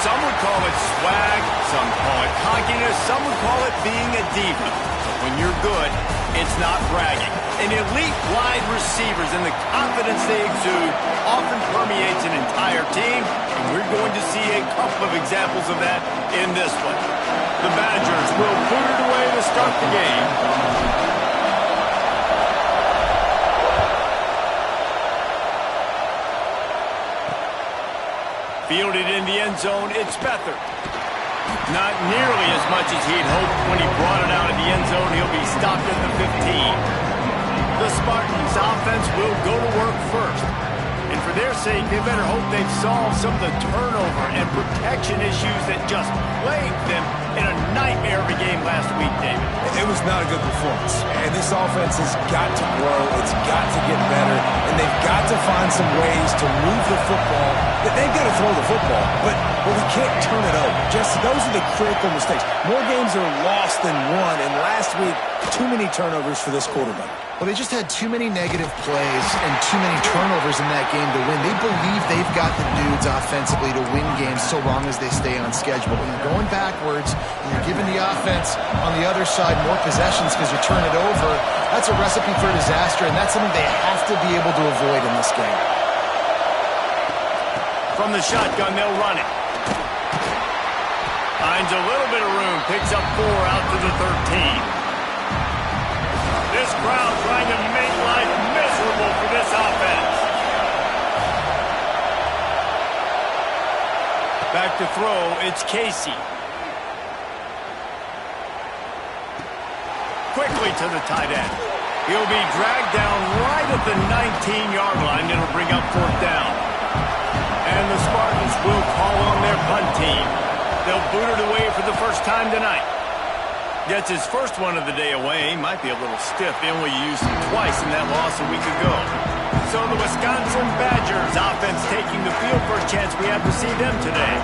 Some would call it swag, some call it cockiness, some would call it being a diva. But when you're good, it's not bragging. And elite wide receivers and the confidence they exude often permeates an entire team, and we're going to see a couple of examples of that in this one. The Badgers will put it away to start the game. Fielded in the end zone, it's Beathard. Not nearly as much as he'd hoped when he brought it out of the end zone. He'll be stopped at the 15. The Spartans' offense will go to work first. And for their sake, they better hope they've solved some of the turnover and protection issues that just plagued them in a nightmare of a game last week, David. It was not a good performance. And this offense has got to grow. It's got to get better. And they've got to find some ways to move the football. They've got to throw the football, but we can't turn it over. Just those are the critical mistakes. More games are lost than won, and last week, too many turnovers for this quarterback. Well, they just had too many negative plays and too many turnovers in that game to win. They believe they've got the dudes offensively to win games so long as they stay on schedule. But when you're going backwards and you're giving the offense on the other side more possessions because you turn it over, that's a recipe for disaster, and that's something they have to be able to avoid in this game. From the shotgun, they'll run it. Finds a little bit of room, picks up 4 out to the 13. This crowd trying to make life miserable for this offense. Back to throw, it's Casey. Quickly to the tight end. He'll be dragged down right at the 19-yard line. It'll bring up 4th down. And the Spartans will call on their punt team. They'll boot it away for the first time tonight. Gets his first one of the day away. Might be a little stiff. They only used him twice in that loss a week ago. So the Wisconsin Badgers offense taking the field for a chance we have to see them today.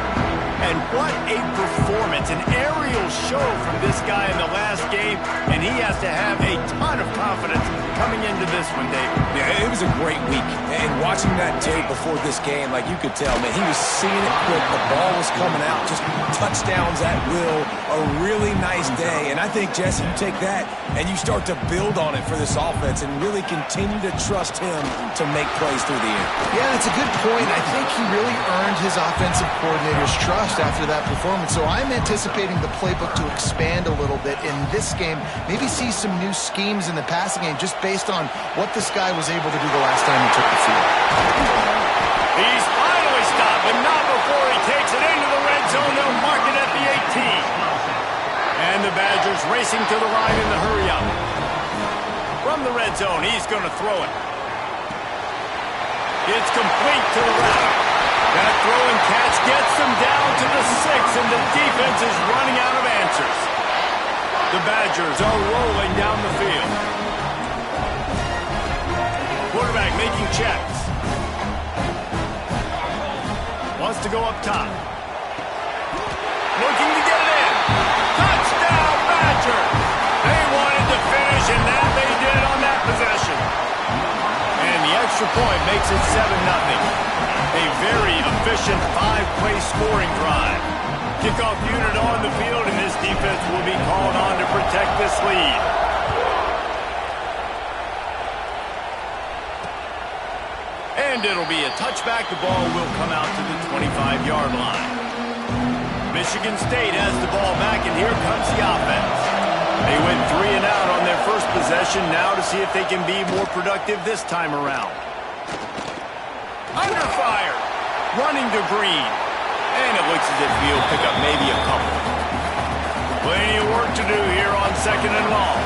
And what a performance, an aerial show from this guy in the last game, and he has to have a ton of confidence coming into this one, Dave. Yeah, it was a great week. And watching that tape before this game, like you could tell, man, he was seeing it quick. The ball was coming out, just touchdowns at will. A really nice day. And I think, Jesse, you take that and you start to build on it for this offense and really continue to trust him to make plays through the air. Yeah, that's a good point. I think he really earned his offensive coordinator's trust after that performance. So I'm anticipating the playbook to expand a little bit in this game. Maybe see some new schemes in the passing game just based on what this guy was able to do the last time he took the field. He's finally stopped, but not before he takes it into the red zone. They'll mark it at the 18. And the Badgers racing to the line in the hurry-up. From the red zone, he's going to throw it. It's complete to the left. That throw and catch gets them down to the 6, and the defense is running out of answers. The Badgers are rolling down the field. Quarterback making checks. Wants to go up top. Looking to get it in. Touchdown, Badgers! They wanted to finish, and that they did on that possession. And the extra point makes it 7-0. A very efficient 5-play scoring drive. Kickoff unit on the field, and this defense will be called on to protect this lead. And it'll be a touchback. The ball will come out to the 25-yard line. Michigan State has the ball back, and here comes the offense. They went 3 and out on their first possession, now to see if they can be more productive this time around. Under fire, running to Green, and it looks as if he'll pick up maybe a couple. Plenty of work to do here on 2nd and long.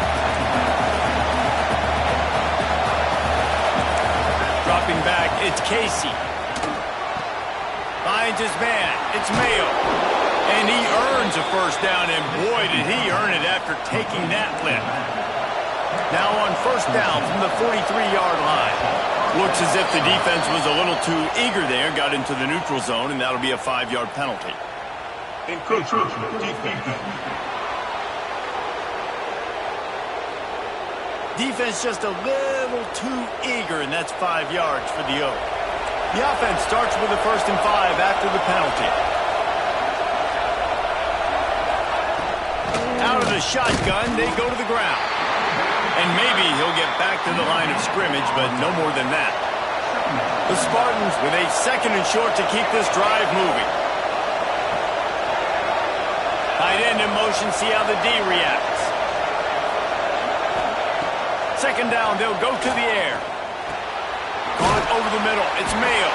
Dropping back, it's Casey. Finds his man, it's Mayo. And he earns a first down, and boy, did he earn it after taking that lift. Now on first down from the 43-yard line. Looks as if the defense was a little too eager there, got into the neutral zone, and that'll be a 5-yard penalty. Encroachment defense. Defense just a little too eager, and that's 5 yards for the Oak. The offense starts with a 1st and 5 after the penalty. a shotgun, they go to the ground. And maybe he'll get back to the line of scrimmage, but no more than that. The Spartans with a 2nd and short to keep this drive moving. Tight end in motion, see how the D reacts. 2nd down, they'll go to the air. Caught over the middle, it's Mayo.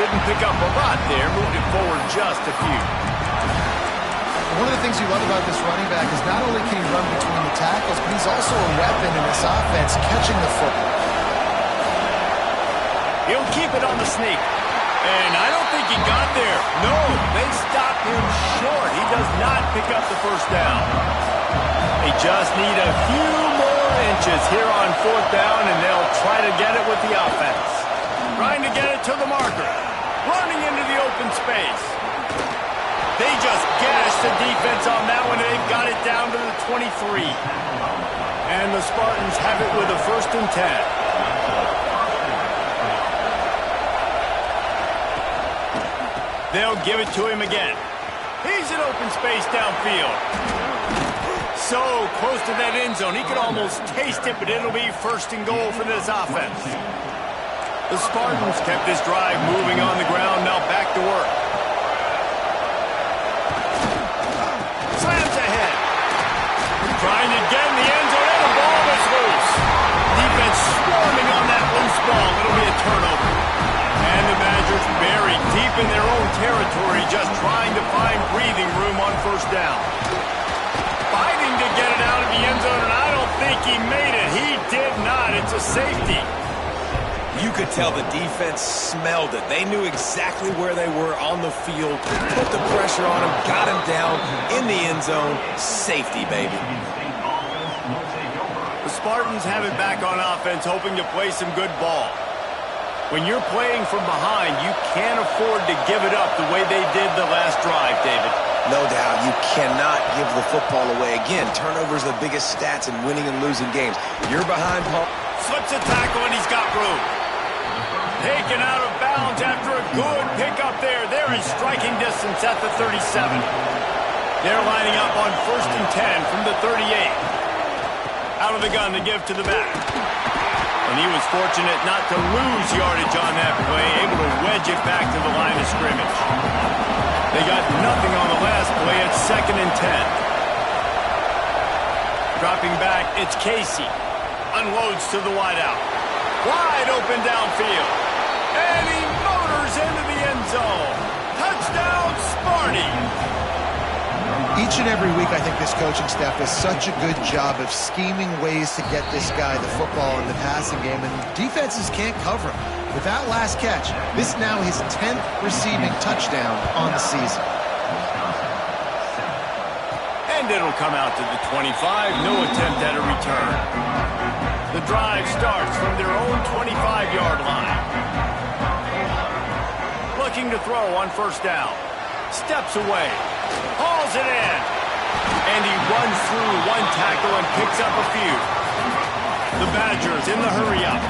Didn't pick up a lot there, moved it forward just a few. One of the things you love about this running back is not only can he run between the tackles, but he's also a weapon in this offense, catching the football. He'll keep it on the sneak. And I don't think he got there. No, they stopped him short. He does not pick up the 1st down. They just need a few more inches here on 4th down, and they'll try to get it with the offense. Trying to get it to the marker. Running into the open space. They just gashed the defense on that one, and they've got it down to the 23. And the Spartans have it with a 1st and 10. They'll give it to him again. He's in open space downfield. So close to that end zone, he could almost taste it, but it'll be 1st and goal for this offense. The Spartans kept this drive moving on the ground, now back to work. Slams ahead. Trying to get in the end zone, and the ball is loose. Defense swarming on that loose ball. It'll be a turnover. And the Badgers buried deep in their own territory, just trying to find breathing room on 1st down. Fighting to get it out of the end zone, and I don't think he made it. He did not. It's a safety. You could tell the defense smelled it. They knew exactly where they were on the field, put the pressure on him, got him down in the end zone. Safety, baby. The Spartans have it back on offense, hoping to play some good ball. When you're playing from behind, you can't afford to give it up the way they did the last drive, David. No doubt, you cannot give the football away. Again, turnovers are the biggest stats in winning and losing games. You're behind, Paul. Slips a tackle, and he's got room. Taken out of bounds after a good pickup there. They're in striking distance at the 37. They're lining up on 1st and 10 from the 38. Out of the gun to give to the back. And he was fortunate not to lose yardage on that play, able to wedge it back to the line of scrimmage. They got nothing on the last play at 2nd and 10. Dropping back, it's Casey. Unloads to the wideout. Wide open downfield. And he motors into the end zone. Touchdown, Sparty! Each and every week, I think this coaching staff does such a good job of scheming ways to get this guy the football in the passing game, and defenses can't cover him. With that last catch, this now his 10th receiving touchdown on the season. And it'll come out to the 25. No attempt at a return. The drive starts from their own 25-yard line. Looking to throw on 1st down. Steps away. Hauls it in. And he runs through one tackle and picks up a few. The Badgers in the hurry-up.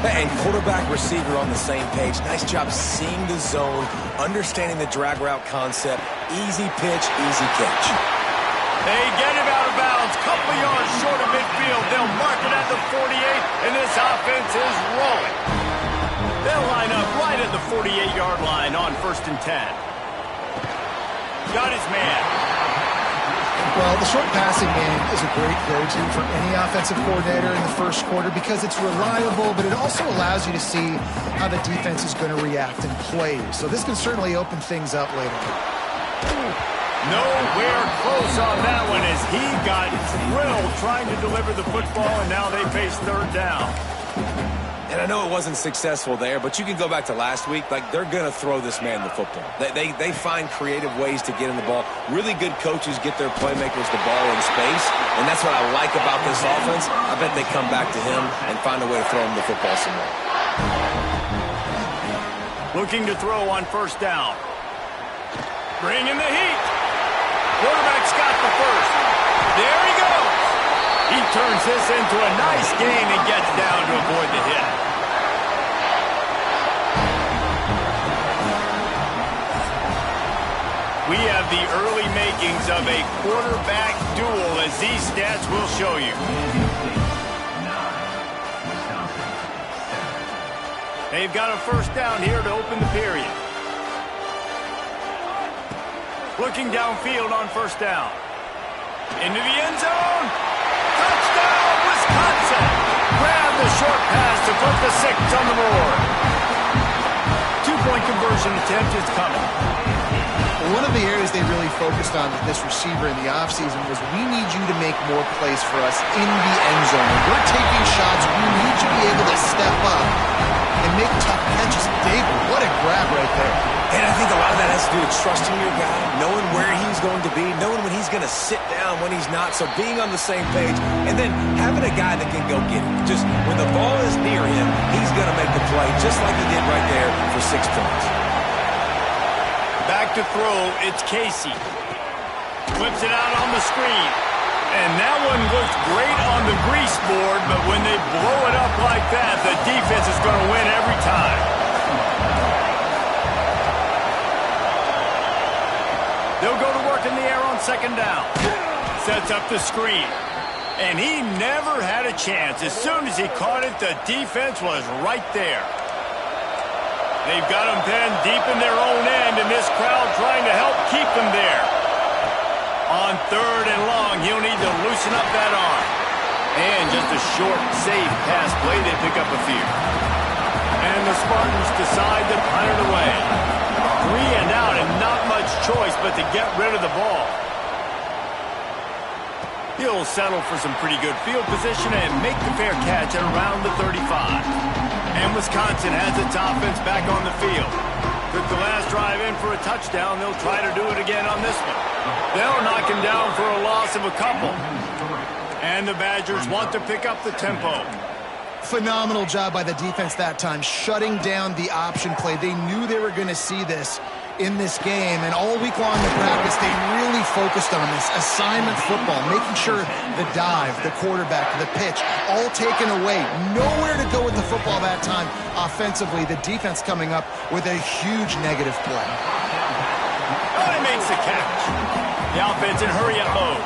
And quarterback receiver on the same page. Nice job seeing the zone, understanding the drag route concept. Easy pitch, easy catch. They get him out of bounds. Couple yards short of midfield. They'll mark it at the 48, and this offense is rolling. They'll line up right at the 48-yard line on 1st and 10. Got his man. Well, the short passing game is a great go-to for any offensive coordinator in the 1st quarter because it's reliable, but it also allows you to see how the defense is going to react and play. So this can certainly open things up later. Nowhere close on that one as he got drilled trying to deliver the football, and now they face 3rd down. And I know it wasn't successful there, but you can go back to last week. Like, they're going to throw this man the football. They find creative ways to get in the ball. Really good coaches get their playmakers the ball in space, and that's what I like about this offense. I bet they come back to him and find a way to throw him the football somewhere. Looking to throw on 1st down. Bringing the heat. Quarterback's got the 1st. There he goes. He turns this into a nice gain and gets down to avoid the hit. We have the early makings of a quarterback duel, as these stats will show you. They've got a first down here to open the period. Looking downfield on first down. Into the end zone. Touchdown, Wisconsin. Grab the short pass to put the 6 on the board. 2-point conversion attempt is coming. One of the areas they really focused on with this receiver in the offseason was, we need you to make more plays for us in the end zone. When we're taking shots, we need you to be able to step up and make tough catches. David, what a grab right there. And I think a lot of that has to do with trusting your guy, knowing where he's going to be, knowing when he's going to sit down, when he's not, so being on the same page, and then having a guy that can go get it. Just when the ball is near him, he's going to make the play, just like he did right there for 6 points. Back to throw, it's Casey. Flips it out on the screen. And that one looks great on the grease board, but when they blow it up like that, the defense is going to win every time. They'll go to work in the air on second down. Sets up the screen. And he never had a chance. As soon as he caught it, the defense was right there. They've got him pinned deep in their own end, and this crowd trying to help keep them there. On third and long, he'll need to loosen up that arm. And just a short, safe pass play, they pick up a few. And the Spartans decide to punt it away. 3 and out, and not much choice but to get rid of the ball. He'll settle for some pretty good field position and make the fair catch at around the 35. And Wisconsin has its offense back on the field. Took the last drive in for a touchdown. They'll try to do it again on this one. They'll knock him down for a loss of a couple. And the Badgers want to pick up the tempo. Phenomenal job by the defense that time, shutting down the option play. They knew they were going to see this in this game, and all week long in practice, they really focused on this assignment football, making sure the dive, the quarterback, the pitch, all taken away. Nowhere to go with the football that time offensively. The defense coming up with a huge negative play. Oh, he makes the catch. The offense in hurry-up mode.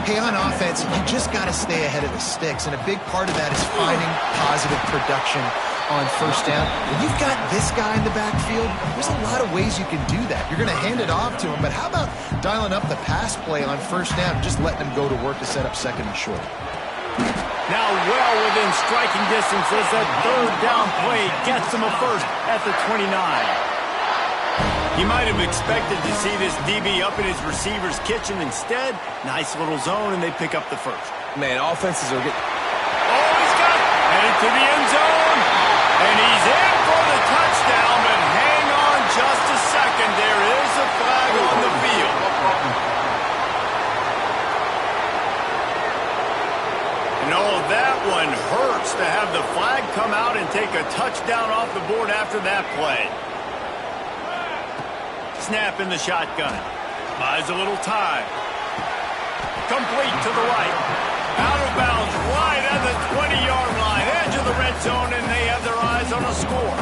Hey, on offense, you just got to stay ahead of the sticks, and a big part of that is finding positive production on first down. When you've got this guy in the backfield, there's a lot of ways you can do that. You're going to hand it off to him, but how about dialing up the pass play on first down, just letting him go to work to set up second and short? Now well within striking distance as that third down play gets him a first at the 29. He might have expected to see this DB up in his receiver's kitchen. Instead, nice little zone, and they pick up the first. Man, offenses are getting... Oh, he's got it! Headed to the end zone. And he's in for the touchdown, but hang on just a second. There is a flag on the field. And oh, that one hurts to have the flag come out and take a touchdown off the board after that play. Snap in the shotgun. Buys a little time. Complete to the right. Out of bounds right at the 20-yard line. Edge of the red zone, and they have their eyes on a score.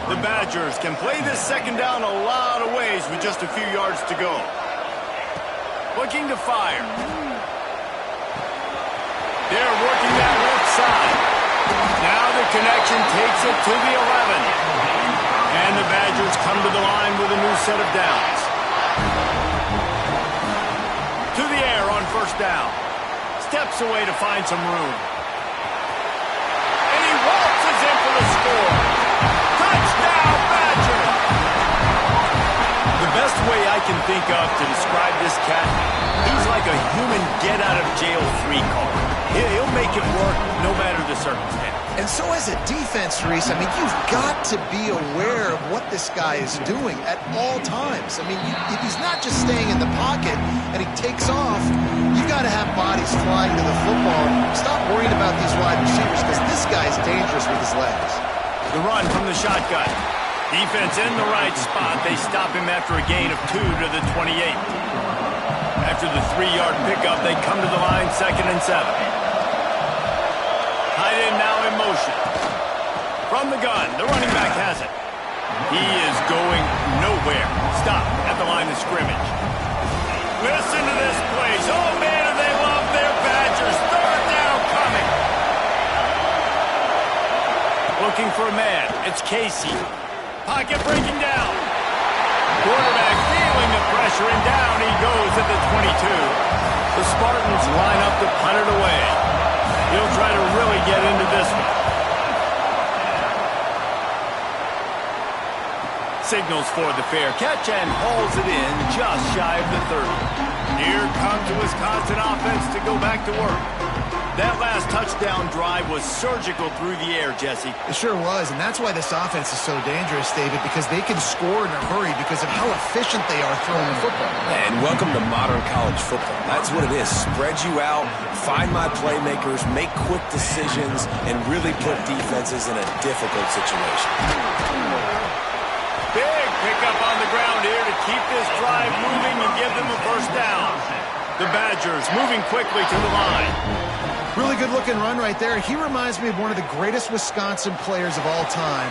The Badgers can play this second down a lot of ways with just a few yards to go. Looking to fire. They're working that left side. Now the connection takes it to the 11. And the Badgers come to the line with a new set of downs. To the air on first down. Steps away to find some room. And he waltzes in for the score. Touchdown, Badgers! The best way I can think of to describe this cat, he's like a human get-out-of-jail-free card. He'll make it work no matter the circumstance. And so as a defense, Reese, I mean, you've got to be aware of what this guy is doing at all times. I mean, if he's not just staying in the pocket and he takes off, you've got to have bodies flying to the football. Stop worrying about these wide receivers because this guy's dangerous with his legs. The run from the shotgun. Defense in the right spot. They stop him after a gain of 2 to the 28. After the 3-yard pickup, they come to the line 2nd and 7. Tight end now in motion. From the gun, the running back has it. He is going nowhere. Stop at the line of of scrimmage. Listen to this place. Oh, man, do they love their Badgers. Third down coming. Looking for a man. It's Casey. Pocket breaking down. Quarterback feeling the pressure, and down he goes at the 22. The Spartans line up to punt it away. He'll try to really get into this one. Signals for the fair catch and hauls it in just shy of the 30. Here comes the Wisconsin offense to go back to work. That last touchdown drive was surgical through the air, Jesse. It sure was, and that's why this offense is so dangerous, David, because they can score in a hurry because of how efficient they are throwing the football. And welcome to modern college football. That's what it is. Spread you out, find my playmakers, make quick decisions, and really put defenses in a difficult situation. Big pickup on the ground here to keep this drive moving and give them a first down. The Badgers moving quickly to the line. Really good-looking run right there. He reminds me of one of the greatest Wisconsin players of all time,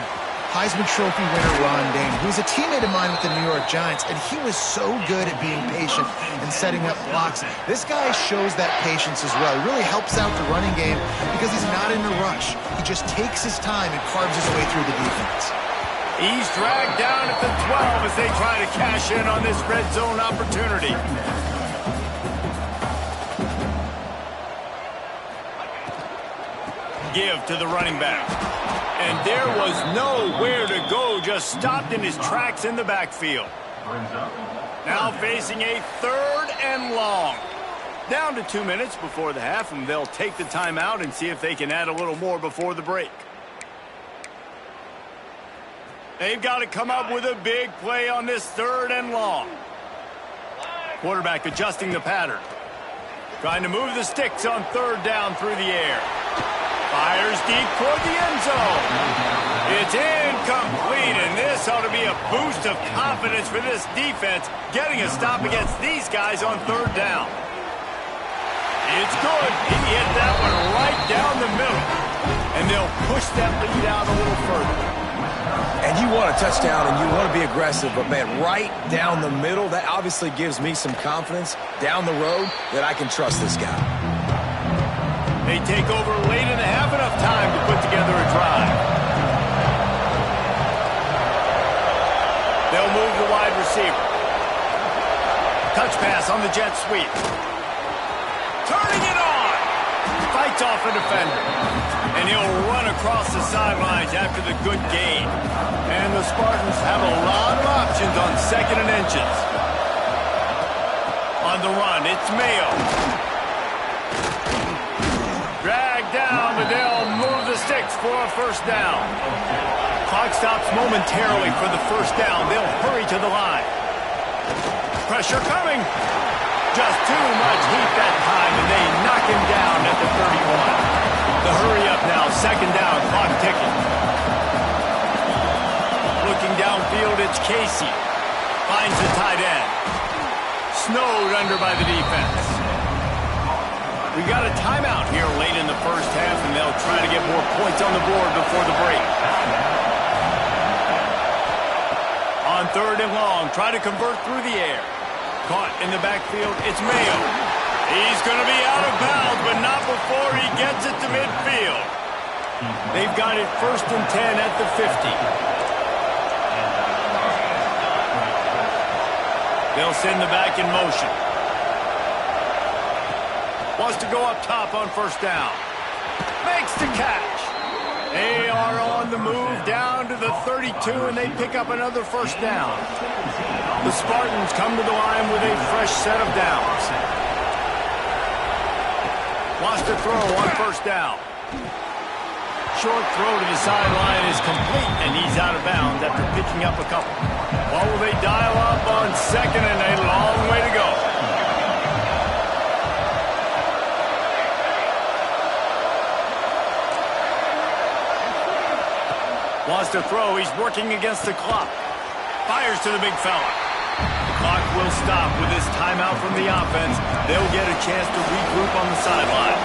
Heisman Trophy winner Ron Dayne, who's a teammate of mine with the New York Giants, and he was so good at being patient and setting up blocks. This guy shows that patience as well. He really helps out the running game because he's not in a rush. He just takes his time and carves his way through the defense. He's dragged down at the 12 as they try to cash in on this red zone opportunity. Give to the running back. And there was nowhere to go, just stopped in his tracks in the backfield. Now facing a third and long. Down to 2 minutes before the half, and they'll take the timeout and see if they can add a little more before the break. They've got to come up with a big play on this third and long. Quarterback adjusting the pattern. Trying to move the sticks on third down through the air. Fires deep toward the end zone. It's incomplete, and this ought to be a boost of confidence for this defense, getting a stop against these guys on third down. It's good. He hit that one right down the middle, and they'll push that lead out a little further. And you want a touchdown, and you want to be aggressive, but, man, right down the middle, that obviously gives me some confidence down the road that I can trust this guy. They take over late in the half, enough time to put together a drive. They'll move the wide receiver. Touch pass on the jet sweep. Turning it on. Fights off a defender. And he'll run across the sidelines after the good gain. And the Spartans have a lot of options on second and inches. On the run, it's Mayo. Dragged down, but they'll move the sticks for a first down. Clock stops momentarily for the first down. They'll hurry to the line. Pressure coming. Just too much heat that time, and they knock him down at the 31. The hurry up now, second down, clock ticking. Looking downfield, it's Casey. Finds the tight end. Snowed under by the defense. We got a timeout here late in the first half, and they'll try to get more points on the board before the break. On third and long, try to convert through the air. Caught in the backfield, it's Mayo. He's going to be out of bounds, but not before he gets it to midfield. They've got it first and 10 at the 50. They'll send the back in motion. Wants to go up top on first down. Makes the catch. They are on the move down to the 32, and they pick up another first down. The Spartans come to the line with a fresh set of downs. Wants to throw on first down. Short throw to the sideline is complete, and he's out of bounds after picking up a couple. What will they dial up on second, and a long way to go. Wants to throw. He's working against the clock. Fires to the big fella. The clock will stop with this timeout from the offense. They'll get a chance to regroup on the sideline.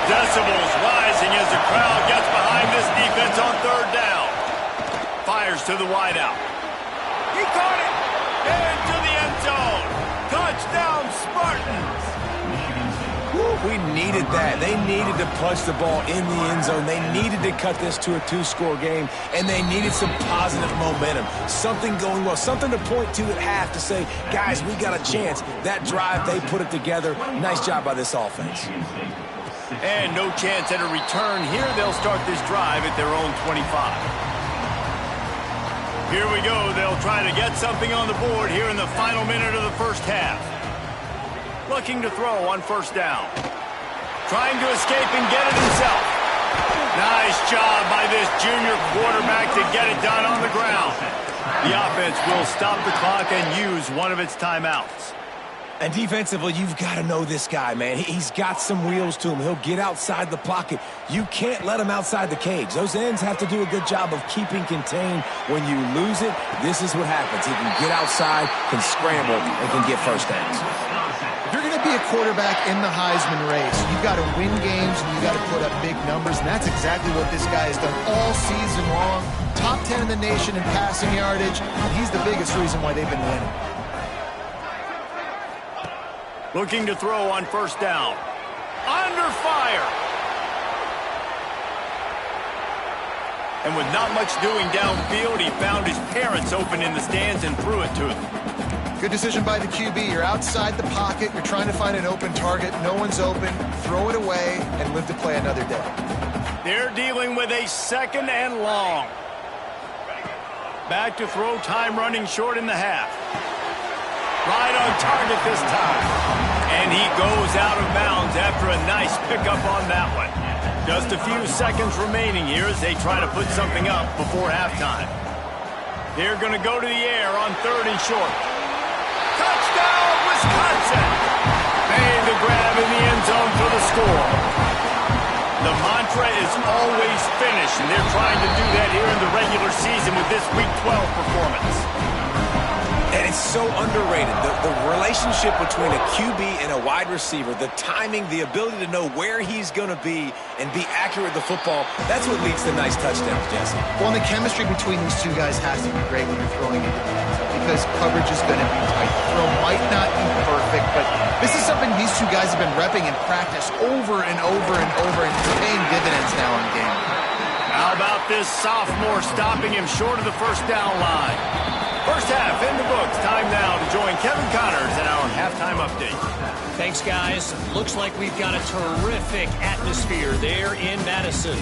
Decibels rising as the crowd gets behind this defense on third down. Fires to the wideout. He caught it. And to the We needed that. They needed to punch the ball in the end zone. They needed to cut this to a 2-score game, and they needed some positive momentum. Something going well, something to point to at half to say, guys, we got a chance. That drive, they put it together. Nice job by this offense. And no chance at a return here. They'll start this drive at their own 25. Here we go. They'll try to get something on the board here in the final minute of the first half. Looking to throw on first down. Trying to escape and get it himself. Nice job by this junior quarterback to get it done on the ground. The offense will stop the clock and use one of its timeouts. And defensively, you've got to know this guy, man. He's got some wheels to him. He'll get outside the pocket. You can't let him outside the cage. Those ends have to do a good job of keeping contained. When you lose it, this is what happens. He can get outside, can scramble, and can get first downs. If you're going to be a quarterback in the Heisman race, you've got to win games and you've got to put up big numbers, and that's exactly what this guy has done all season long. Top 10 in the nation in passing yardage, and he's the biggest reason why they've been winning. Looking to throw on first down. Under fire. And with not much doing downfield, he found his parents open in the stands and threw it to them. Good decision by the QB. You're outside the pocket. You're trying to find an open target. No one's open. Throw it away and live to play another day. They're dealing with a second and long. Back to throw, time running short in the half. Right on target this time. And he goes out of bounds after a nice pickup on that one. Just a few seconds remaining here as they try to put something up before halftime. They're going to go to the air on third and short. Touchdown, Wisconsin! Made the grab in the end zone for the score. The mantra is always finish, and they're trying to do that here in the regular season with this Week 12 performance. And it's so underrated. The relationship between a QB and a wide receiver, the timing, the ability to know where he's going to be and be accurate with the football, that's what leads to nice touchdowns, Jesse. Well, and the chemistry between these two guys has to be great when you're throwing into the end zone because coverage is going to be tight. The throw might not be perfect, but this is something these two guys have been repping in practice over and over and over, and it's paying dividends now in game. How about this sophomore stopping him short of the first down line? First half in the books. Time now to join Kevin Connors in our halftime update. Thanks, guys. Looks like we've got a terrific atmosphere there in Madison.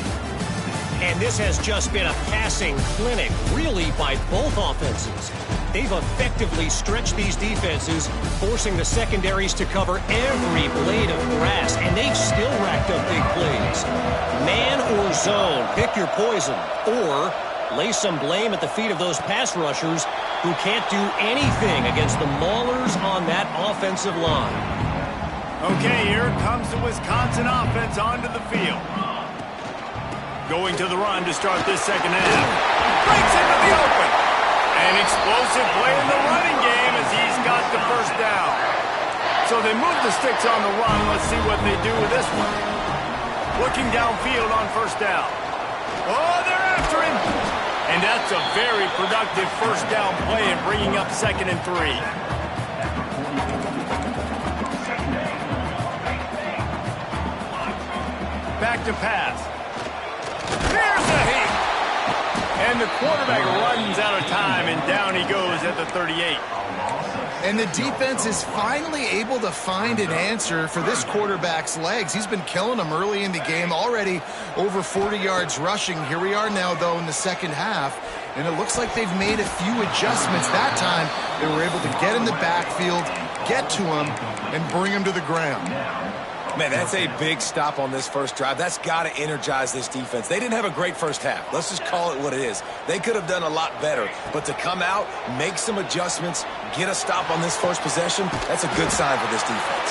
And this has just been a passing clinic, really, by both offenses. They've effectively stretched these defenses, forcing the secondaries to cover every blade of grass, and they've still racked up big plays. Man or zone, pick your poison, or lay some blame at the feet of those pass rushers who can't do anything against the maulers on that offensive line. Okay, here comes the Wisconsin offense onto the field. Going to the run to start this second half. Breaks into the open. An explosive play in the running game as he's got the first down. So they move the sticks on the run. Let's see what they do with this one. Looking downfield on first down. Oh, they're after him. And that's a very productive first down play and bringing up 2nd and 3. Back to pass. There's a hit. And the quarterback runs out of time, and down he goes at the 38. And the defense is finally able to find an answer for this quarterback's legs. He's been killing them early in the game, already over 40 yards rushing. Here we are now, though, in the second half, and it looks like they've made a few adjustments. That time, they were able to get in the backfield, get to him, and bring him to the ground. Man, that's a big stop on this first drive. That's got to energize this defense. They didn't have a great first half. Let's just call it what it is. They could have done a lot better. But to come out, make some adjustments, get a stop on this first possession, that's a good sign for this defense.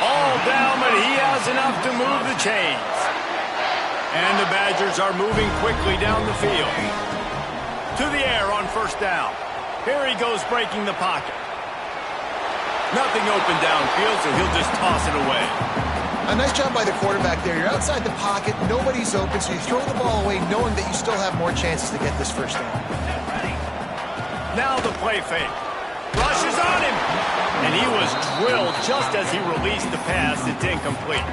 All down, but he has enough to move the chains. And the Badgers are moving quickly down the field. To the air on first down. Here he goes breaking the pocket. Nothing open downfield, so he'll just toss it away. A nice job by the quarterback there. You're outside the pocket, nobody's open, so you throw the ball away knowing that you still have more chances to get this first down. Now the play fake. Rushes on him. And he was drilled just as he released the pass. It's incomplete.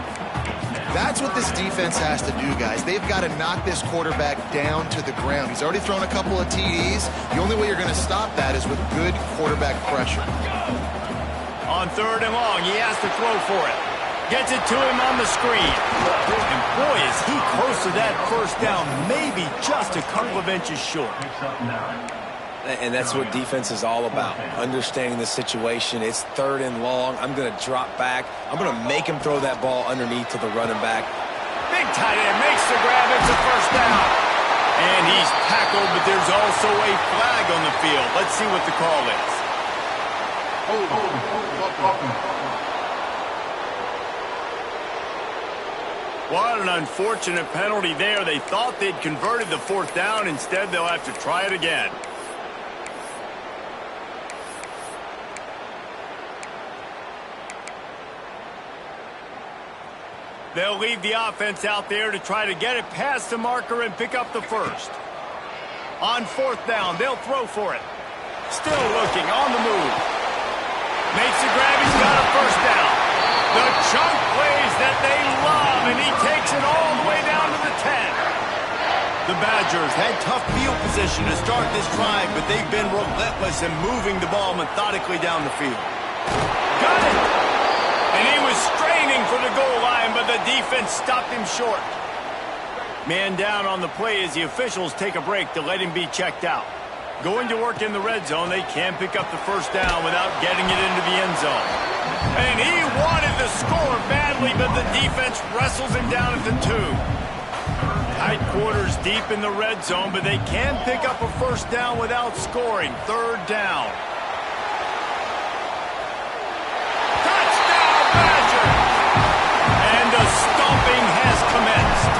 That's what this defense has to do, guys. They've got to knock this quarterback down to the ground. He's already thrown a couple of TDs. The only way you're going to stop that is with good quarterback pressure. On 3rd and long, he has to throw for it. Gets it to him on the screen. And boy, is he close to that first down, maybe just a couple of inches short. And that's what defense is all about, understanding the situation. It's 3rd and long. I'm going to drop back. I'm going to make him throw that ball underneath to the running back. Big tight end makes the grab. It's a first down. And he's tackled, but there's also a flag on the field. Let's see what the call is. What an unfortunate penalty there. They thought they'd converted the 4th down. Instead, they'll have to try it again. They'll leave the offense out there to try to get it past the marker and pick up the first. On 4th down, they'll throw for it. Still looking, on the move. Makes the grab, he's got a first down. The chunk plays that they love, and he takes it all the way down to the 10. The Badgers had tough field position to start this drive, but they've been relentless in moving the ball methodically down the field. Got it! And he was straining for the goal line, but the defense stopped him short. Man down on the play as the officials take a break to let him be checked out. Going to work in the red zone, they can pick up the first down without getting it into the end zone. And he wanted the score badly, but the defense wrestles him down at the 2. Tight quarters deep in the red zone, but they can pick up a first down without scoring. 3rd down. Touchdown, Badgers! And the stomping has commenced.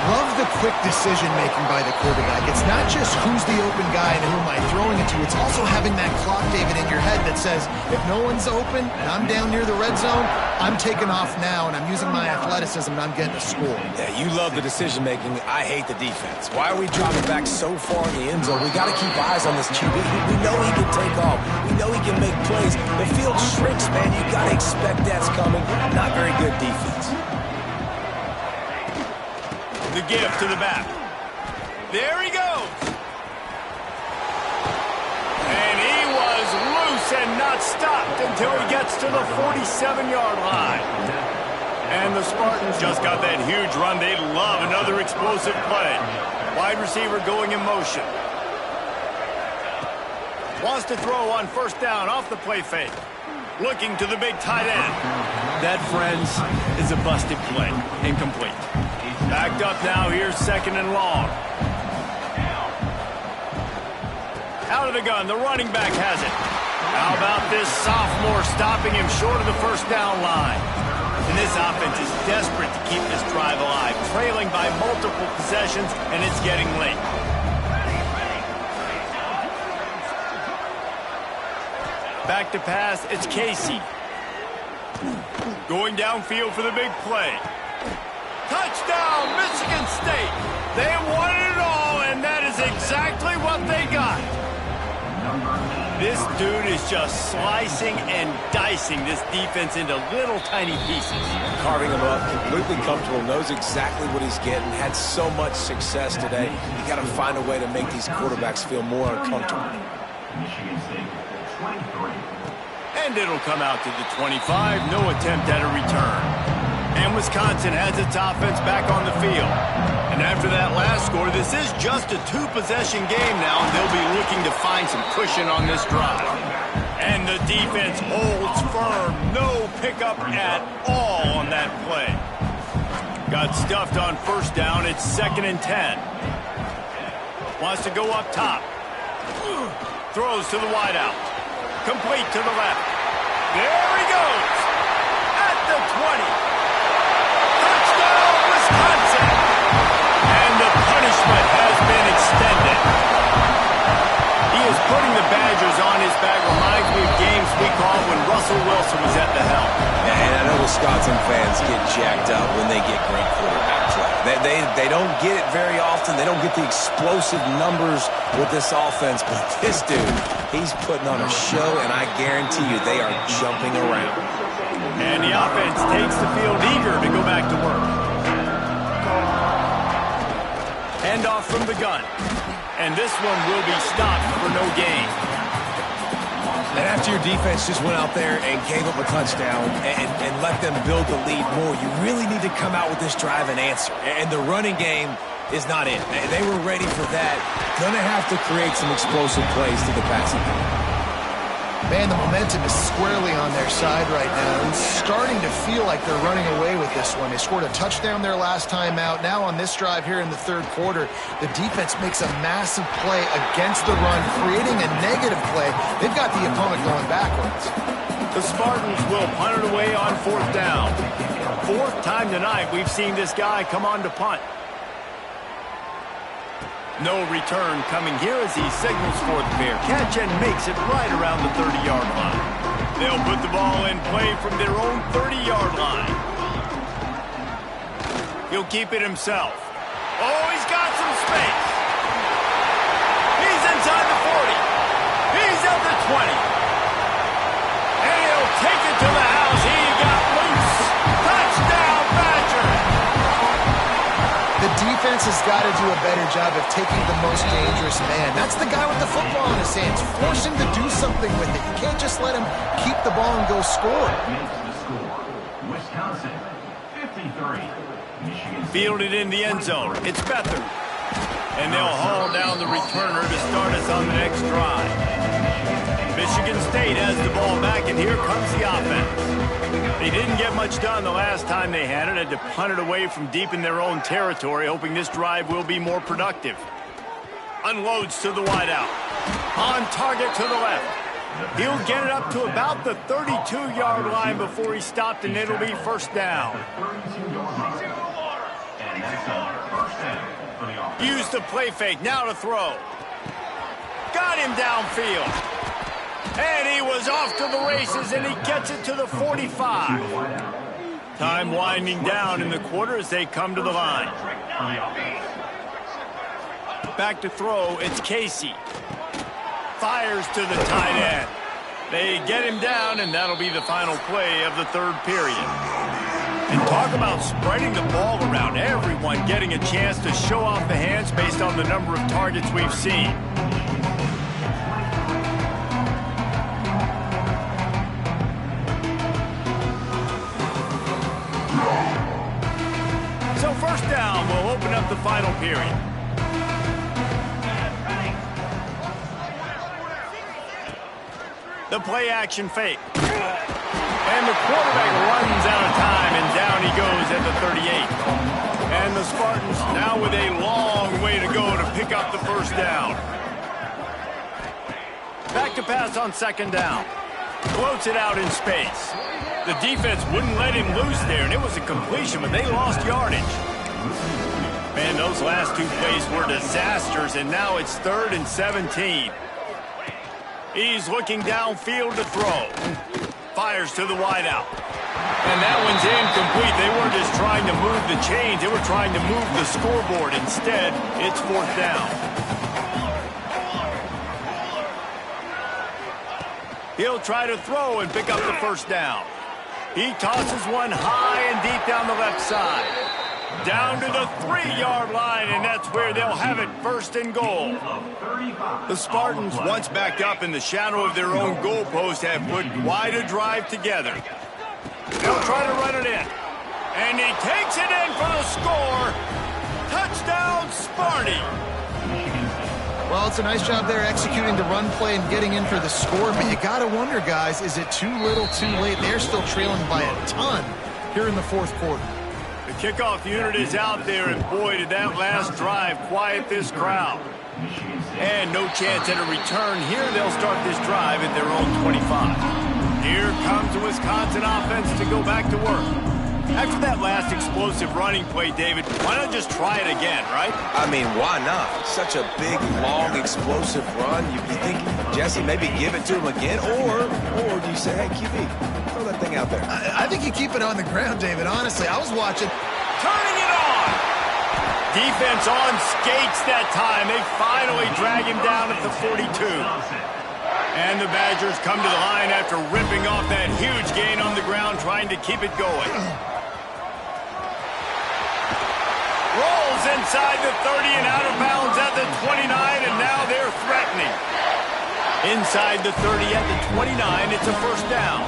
Love the quick decision-making by the quarterback. It's not just who's the open guy and who am I throwing it to. It's also having that clock, David, in your head that says, if no one's open and I'm down near the red zone, I'm taking off now and I'm using my athleticism and I'm getting a score. Yeah, you love the decision-making. I hate the defense. Why are we dropping back so far in the end zone? We got to keep eyes on this QB. We know he can take off. We know he can make plays. The field shrinks, man. You got to expect that's coming. Not very good defense. The give to the back. There he goes. And he was loose and not stopped until he gets to the 47-yard line. And the Spartans just got that huge run. They love another explosive play. Wide receiver going in motion. Wants to throw on 1st down off the play fake. Looking to the big tight end. That, friends, is a busted play. Incomplete. Backed up now, here's 2nd and long. Out of the gun, the running back has it. How about this sophomore stopping him short of the 1st down line? And this offense is desperate to keep this drive alive, trailing by multiple possessions, and it's getting late. Back to pass, it's Casey. Going downfield for the big play. Touchdown, Michigan State. They wanted it all, and that is exactly what they got. This dude is just slicing and dicing this defense into little tiny pieces. Carving him up, completely comfortable, knows exactly what he's getting, had so much success today. You got to find a way to make these quarterbacks feel more uncomfortable. And it'll come out to the 25, no attempt at a return. And Wisconsin has its offense back on the field. And after that last score, this is just a 2-possession game now, and they'll be looking to find some cushion on this drive. And the defense holds firm. No pickup at all on that play. Got stuffed on 1st down. It's 2nd and 10. Wants to go up top. Throws to the wideout. Complete to the left. There he goes. At the 20. Touchdown, Wisconsin. And the punishment has been extended. He is putting the Badgers on his back. Reminds me of games we called when Russell Wilson was at the helm. And I know Wisconsin fans get jacked up when they get great quarterback play. They don't get it very often. They don't get the explosive numbers with this offense. But this dude, he's putting on a show, and I guarantee you they are jumping around. And the offense takes the field eager to go back to work. Hand off from the gun. And this one will be stopped for no gain. And after your defense just went out there and gave up a touchdown and let them build the lead more, you really need to come out with this drive and answer. And the running game is not in. They were ready for that. Going to have to create some explosive plays to the passing game. Man, the momentum is squarely on their side right now. It's starting to feel like they're running away with this one. They scored a touchdown their last time out. Now on this drive here in the third quarter, the defense makes a massive play against the run, creating a negative play. They've got the opponent going backwards. The Spartans will punt it away on fourth down. Fourth time tonight we've seen this guy come on to punt. No return coming here as he signals for the fair catch and makes it right around the 30-yard line. They'll put the ball in play from their own 30-yard line. He'll keep it himself. Oh, he's got some space. He's inside the 40. He's at the 20. And he'll take it to the house. He got loose. Touchdown, Badgers. The defense has got to do a better job of taking the most dangerous man. That's the guy with the football in his hands. Force him to do something with it. You can't just let him keep the ball and go score. Wisconsin, 53. Michigan Fielded in the end zone. It's Beathard. And they'll haul down the returner to start us on the next drive. Michigan State has the ball back, and here comes the offense. They didn't get much done the last time they had it. Had to punt it away from deep in their own territory, hoping this drive will be more productive. Unloads to the wideout. On target to the left. He'll get it up to about the 32-yard line before he stopped, and it'll be first down. Use the play fake. Now to throw. Got him downfield. And he was off to the races, and he gets it to the 45. Time winding down in the quarter as they come to the line. Back to throw, it's Casey. Fires to the tight end. They get him down, and that'll be the final play of the third period. And talk about spreading the ball around. Everyone getting a chance to show off the hands based on the number of targets we've seen. So first down will open up the final period. The play action fake. And the quarterback runs out of time, and down he goes at the 38. And the Spartans now with a long way to go to pick up the first down. Back to pass on second down. Floats it out in space. The defense wouldn't let him loose there, and it was a completion, but they lost yardage. Man, those last two plays were disasters, and now it's 3rd and 17. He's looking downfield to throw. Fires to the wideout. And that one's incomplete. They weren't just trying to move the chains. They were trying to move the scoreboard. Instead, it's 4th down. He'll try to throw and pick up the first down. He tosses one high and deep down the left side. Down to the 3-yard line, and that's where they'll have it, 1st and goal. The Spartans, once backed up in the shadow of their own goalpost, have put quite a drive together. They'll try to run it in. And he takes it in for the score. Touchdown, Sparty. Well, it's a nice job there executing the run play and getting in for the score, but you got to wonder, guys, is it too little, too late? They're still trailing by a ton here in the 4th quarter. The kickoff unit is out there, and boy, did that last drive quiet this crowd. And no chance at a return here. They'll start this drive at their own 25. Here comes the Wisconsin offense to go back to work. After that last explosive running play, David, why not just try it again, right? I mean, why not? Such a big, long, explosive run. You think, Jesse, maybe give it to him again? Or do you say, hey, QB, throw that thing out there? I think you keep it on the ground, David. Honestly, I was watching. Turning it on. Defense on skates that time. They finally drag him down at the 42. And the Badgers come to the line after ripping off that huge gain on the ground, trying to keep it going. Rolls inside the 30 and out of bounds at the 29, and now they're threatening. Inside the 30 at the 29, it's a first down.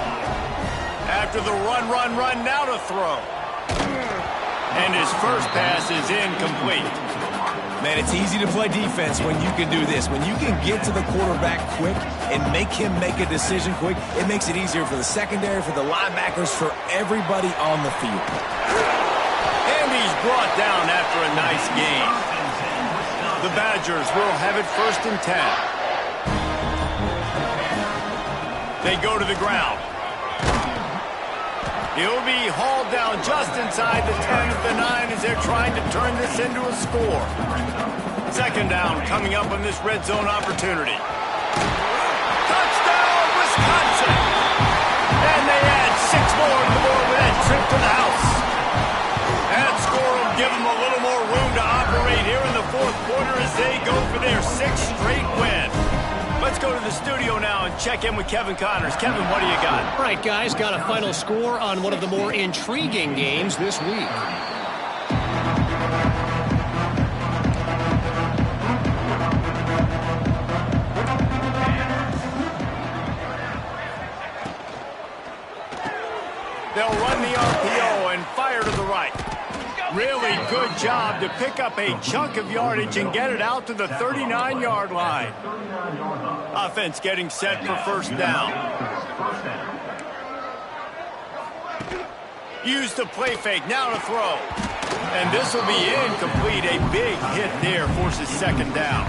After the run, now to throw. And his first pass is incomplete. Man, it's easy to play defense when you can do this. When you can get to the quarterback quick and make him make a decision quick, it makes it easier for the secondary, for the linebackers, for everybody on the field. And he's brought down after a nice gain. The Badgers will have it 1st and 10. They go to the ground. He'll be hauled down just inside the 10 of the 9 as they're trying to turn this into a score. 2nd down coming up on this red zone opportunity. Touchdown, Wisconsin! And they add 6 more to the board with that trip to the house. That score will give them a little more room to operate here in the 4th quarter as they go for their 6th straight win. Let's go to the studio now and check in with Kevin Connors. Kevin, what do you got? All right, guys, got a final score on one of the more intriguing games this week. They'll run the RPO and fire to the right. Really good job to pick up a chunk of yardage and get it out to the 39-yard line. Offense getting set for first down. Use the play fake, now to throw. And this will be incomplete. A big hit there forces 2nd down.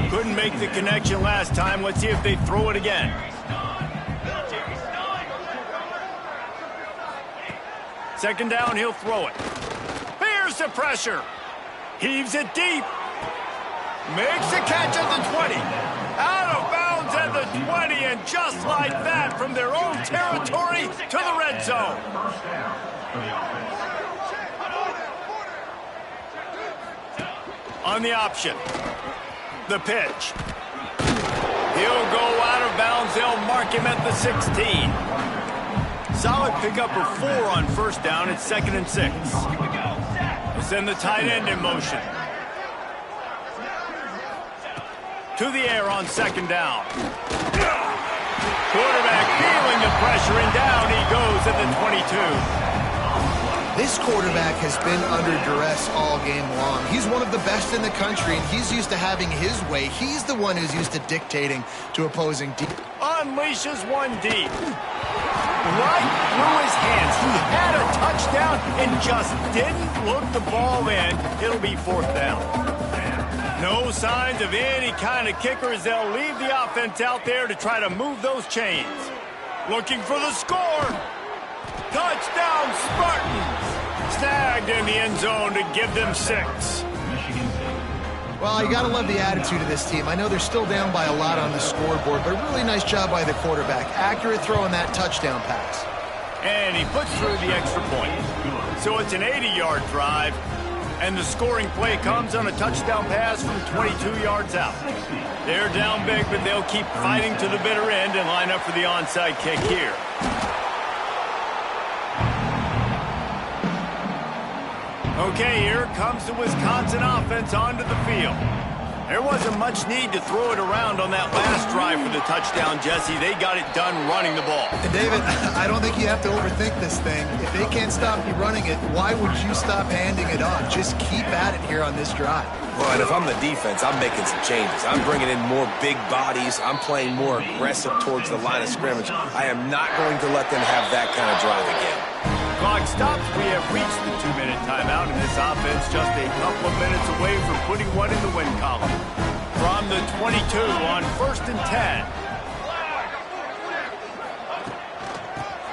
Couldn't make the connection last time. Let's see if they throw it again. 2nd down, he'll throw it. Here's the pressure. Heaves it deep. Makes the catch at the 20. Out of bounds at the 20, and just like that, from their own territory to the red zone. On the option. The pitch. He'll go out of bounds. They'll mark him at the 16. Solid pickup of 4 on first down. It's 2nd and 6. Send the tight end in motion. To the air on 2nd down. Quarterback feeling the pressure, and down he goes at the 22. This quarterback has been under duress all game long. He's one of the best in the country, and he's used to having his way. He's the one who's used to dictating to opposing deep. Unleashes one deep. Right through his hands. He had a touchdown and just didn't look the ball in. It'll be 4th down. No signs of any kind of kicker as they'll leave the offense out there to try to move those chains. Looking for the score. Touchdown, Spartans. Snagged in the end zone to give them 6. Well, you got to love the attitude of this team. I know they're still down by a lot on the scoreboard, but a really nice job by the quarterback. Accurate throw in that touchdown pass. And he puts through the extra point. So it's an 80-yard drive, and the scoring play comes on a touchdown pass from 22 yards out. They're down big, but they'll keep fighting to the bitter end and line up for the onside kick here. Okay, here comes the Wisconsin offense onto the field. There wasn't much need to throw it around on that last drive for the touchdown, Jesse. They got it done running the ball. And David, I don't think you have to overthink this thing. If they can't stop you running it, why would you stop handing it off? Just keep at it here on this drive. Well, and if I'm the defense, I'm making some changes. I'm bringing in more big bodies. I'm playing more aggressive towards the line of scrimmage. I am not going to let them have that kind of drive again. Clock stops. We have reached the 2-minute timeout, and this offense just a couple of minutes away from putting one in the win column. From the 22 on 1st and 10.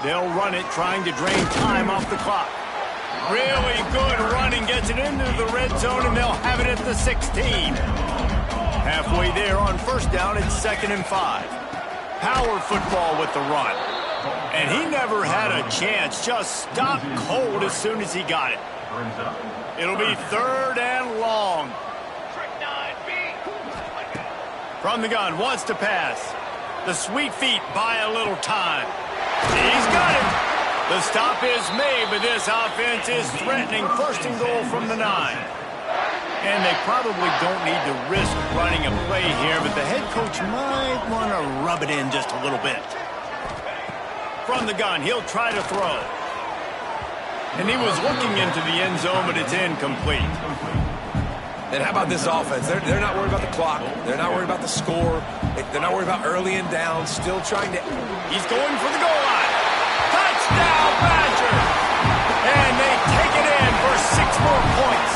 They'll run it, trying to drain time off the clock. Really good running, gets it into the red zone, and they'll have it at the 16. Halfway there on first down, it's 2nd and 5. Power football with the run. And he never had a chance, just stopped cold as soon as he got it. It'll be 3rd and long. From the gun, wants to pass. The sweet feet buy a little time. He's got it. The stop is made, but this offense is threatening 1st and goal from the 9. And they probably don't need to risk running a play here, but the head coach might want to rub it in just a little bit. From the gun, he'll try to throw. And he was looking into the end zone, but it's incomplete. And how about this offense? They're not worried about the clock. They're not worried about the score. They're not worried about early and down. Still trying to... He's going for the goal line. Touchdown, Badgers! And they take it in for 6 more points.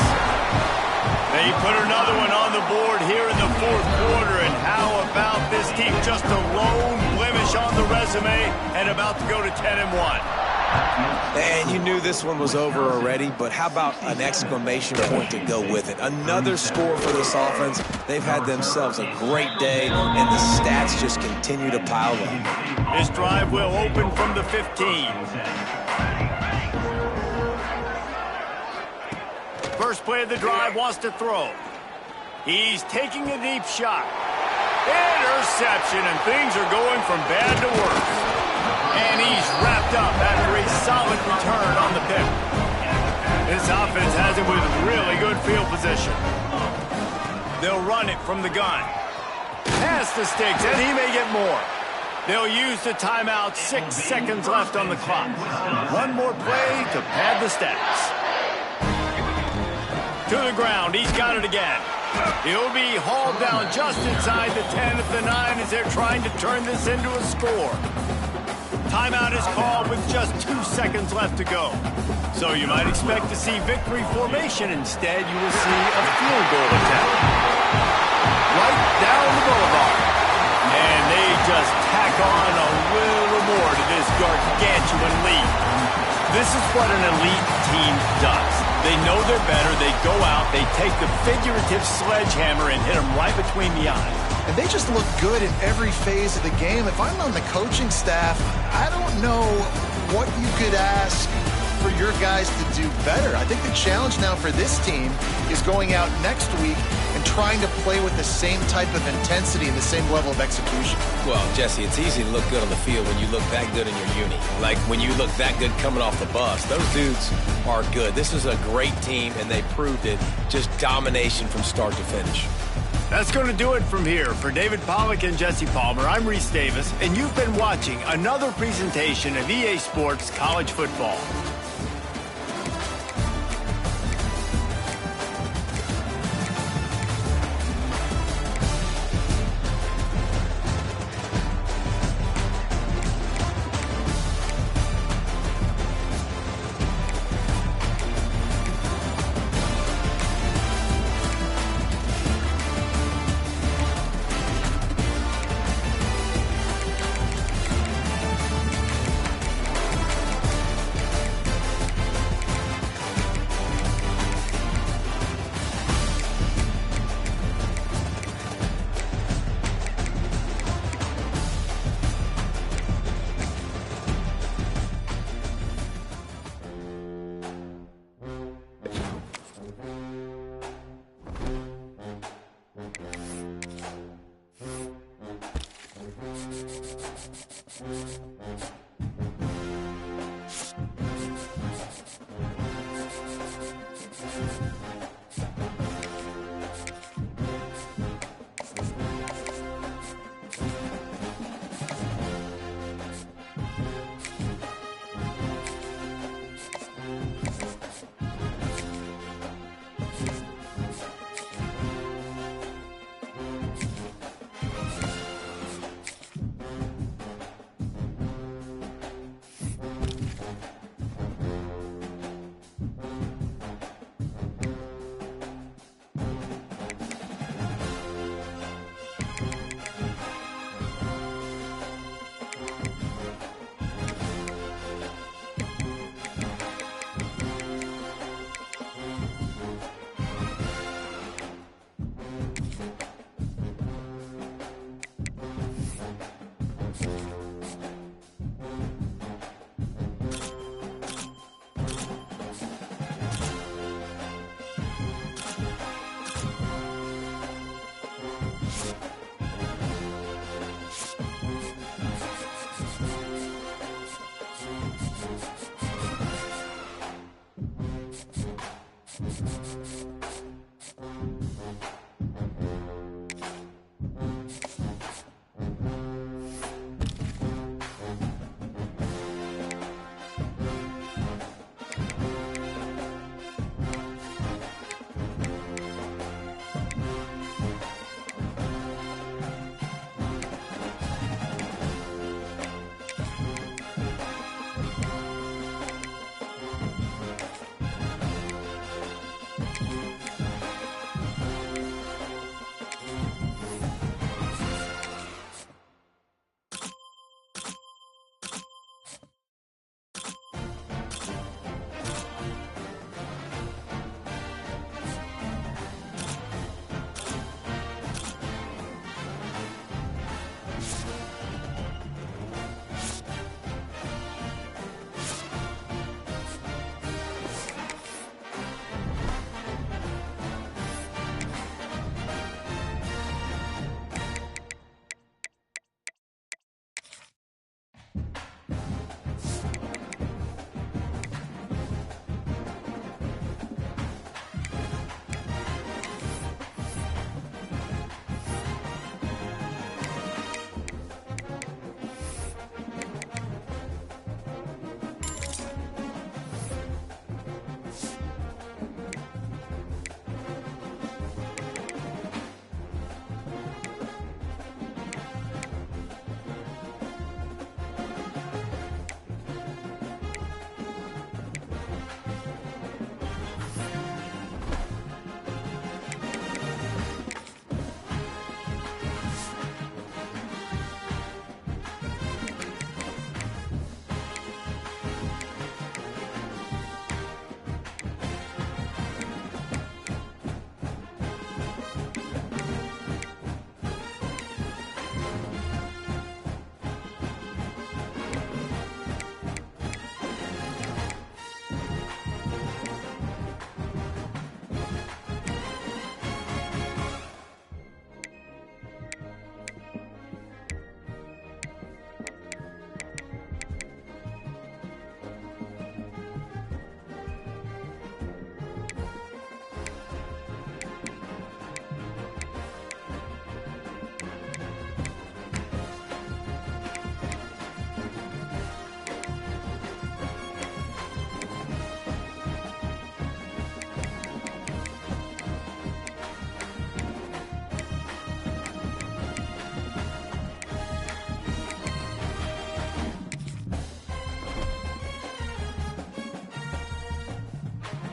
They put another one on the board here in the 4th quarter. And how about this team? Just a lone blemish on the resume and about to go to 10-1. And you knew this one was over already, but how about an exclamation point to go with it? Another score for this offense. They've had themselves a great day, and the stats just continue to pile up. This drive will open from the 15. First play of the drive, wants to throw. He's taking a deep shot. Interception, and things are going from bad to worse. And he's wrapped up after a solid return on the pick. This offense has it with really good field position. They'll run it from the gun. Past the sticks, and he may get more. They'll use the timeout. 6 seconds left on the clock. One more play to pad the stats. To the ground, he's got it again. He'll be hauled down just inside the 10 at the 9 as they're trying to turn this into a score. Timeout is called with just 2 seconds left to go. So you might expect to see victory formation. Instead, you will see a field goal attempt. Right down the boulevard. And they just tack on a little more to this gargantuan lead. This is what an elite team does. They know they're better. They go out. They take the figurative sledgehammer and hit them right between the eyes. And they just look good in every phase of the game. If I'm on the coaching staff, I don't know what you could ask for your guys to do better. I think the challenge now for this team is going out next week and trying to play with the same type of intensity and the same level of execution. Well, Jesse, it's easy to look good on the field when you look that good in your uni. Like when you look that good coming off the bus. Those dudes are good. This is a great team, and they proved it. Just domination from start to finish. That's going to do it from here. For David Pollack and Jesse Palmer, I'm Reese Davis, and you've been watching another presentation of EA Sports College Football.